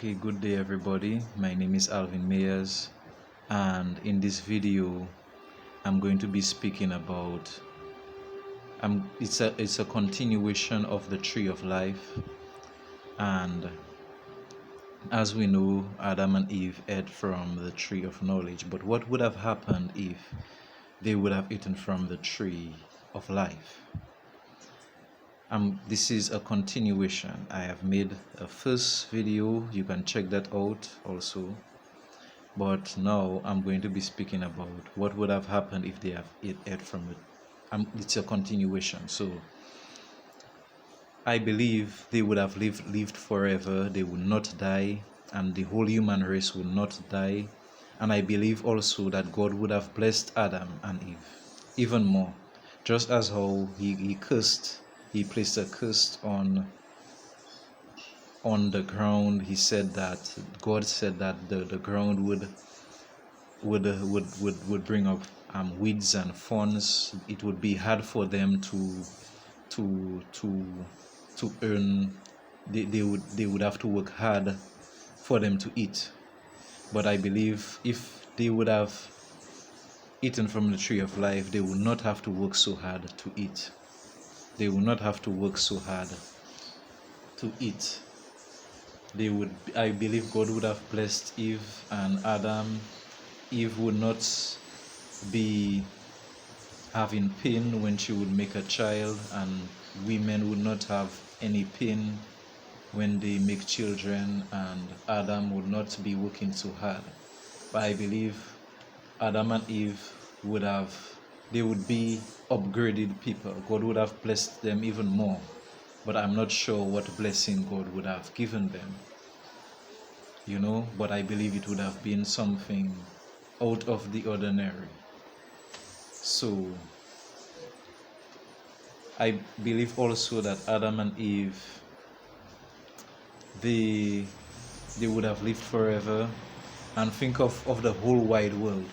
Okay, good day everybody. My name is Alvin Mayers, and in this video I'm going to be speaking about it's a continuation of the tree of life. And as we know, Adam and Eve ate from the tree of knowledge, but what would have happened if they would have eaten from the tree of life? This is a continuation. I have made a first video, you can check that out also. But now I'm going to be speaking about what would have happened if they have ate from it. It's a continuation. So I believe they would have lived forever. They would not die, and the whole human race would not die. And I believe also that God would have blessed Adam and Eve even more, just as how he placed a curse on the ground. God said that the ground would bring up weeds and thorns. It would be hard for them to earn. They would have to work hard for them to eat. But I believe if they would have eaten from the tree of life, they would not have to work so hard to eat. They would not have to work so hard to eat. I believe God would have blessed Eve and Adam. Eve would not be having pain when she would make a child, and women would not have any pain when they make children, and Adam would not be working so hard. But I believe Adam and Eve would be upgraded people. God would have blessed them even more, but I'm not sure what blessing God would have given them, but I believe it would have been something out of the ordinary. So I believe also that Adam and Eve, they would have lived forever. And think of the whole wide world.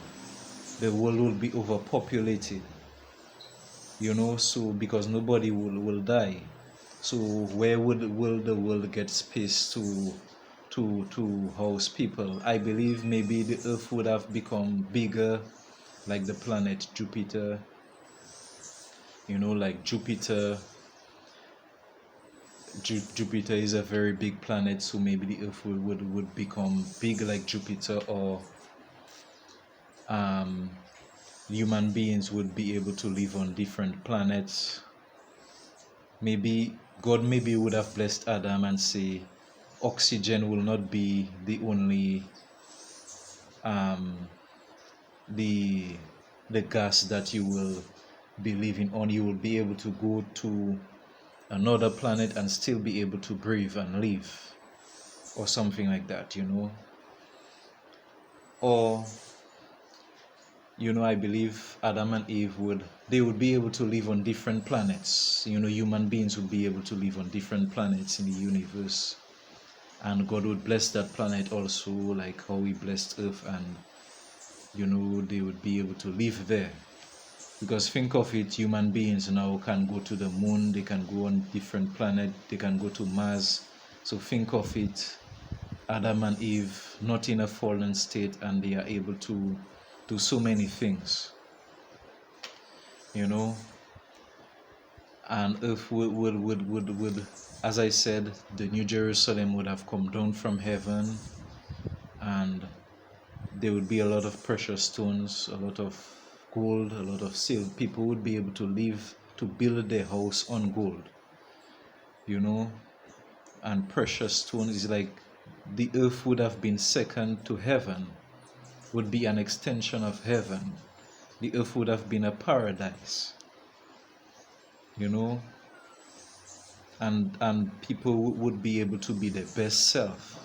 The world will be overpopulated, so because nobody will die. So where will the world get space to house people? I believe maybe the earth would have become bigger, like the planet Jupiter. Like Jupiter is a very big planet, so maybe the earth would become big like Jupiter, or human beings would be able to live on different planets. Maybe God would have blessed Adam and say oxygen will not be the only the gas that you will be living on. You will be able to go to another planet and still be able to breathe and live, or something like that, or I believe Adam and Eve would be able to live on different planets. Human beings would be able to live on different planets in the universe, and God would bless that planet also, like how he blessed Earth, and they would be able to live there. Because think of it, human beings now can go to the moon, they can go on different planets, they can go to Mars. So think of it, Adam and Eve not in a fallen state, and they are able to do so many things, and Earth would, as I said, the New Jerusalem would have come down from heaven, and there would be a lot of precious stones, a lot of gold, a lot of silver. People would be able to build their house on gold, and precious stones is like the earth would have been second to heaven, would be an extension of heaven. The earth would have been a paradise, and people would be able to be their best self.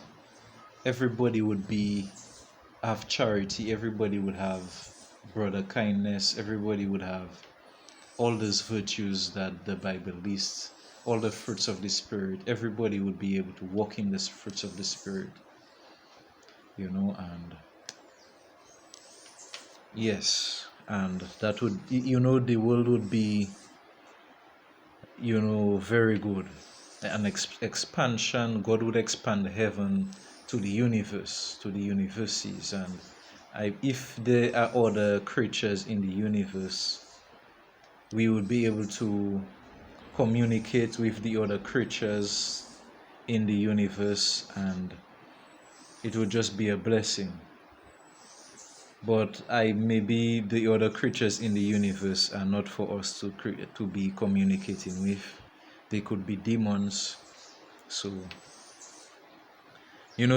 Everybody would have charity, everybody would have brother kindness, everybody would have all those virtues that the Bible lists, all the fruits of the Spirit. Everybody would be able to walk in the fruits of the Spirit, and yes, and that would, the world would be, very good. An expansion. God would expand heaven to to the universe, to the universes, and if there are other creatures in the universe, we would be able to communicate with the other creatures in the universe, and it would just be a blessing. But maybe the other creatures in the universe are not for us to be communicating with. They could be demons. So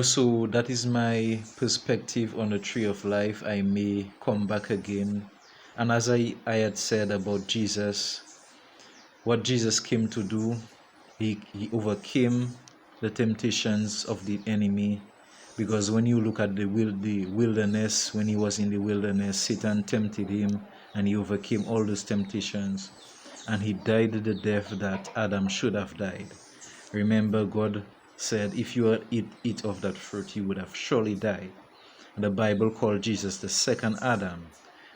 so that is my perspective on the tree of life. I may come back again. And as I had said about Jesus, what Jesus came to do, he overcame the temptations of the enemy. Because when you look at the wilderness, when he was in the wilderness, Satan tempted him and he overcame all those temptations. And he died the death that Adam should have died. Remember, God said, if you had eat of that fruit, you would have surely died. And the Bible called Jesus the second Adam,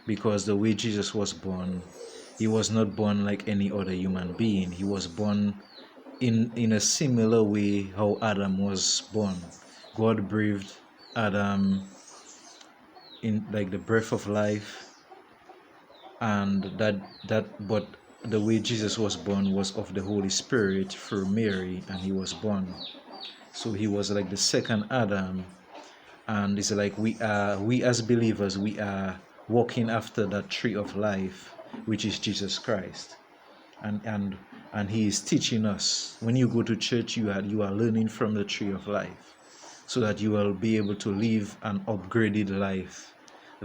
because the way Jesus was born, he was not born like any other human being. He was born in a similar way how Adam was born. God breathed Adam in like the breath of life, and but the way Jesus was born was of the Holy Spirit through Mary, and he was born. So he was like the second Adam, and it's like we as believers, we are walking after that tree of life, which is Jesus Christ, and he is teaching us. When you go to church, you are learning from the tree of life, so that you will be able to live an upgraded life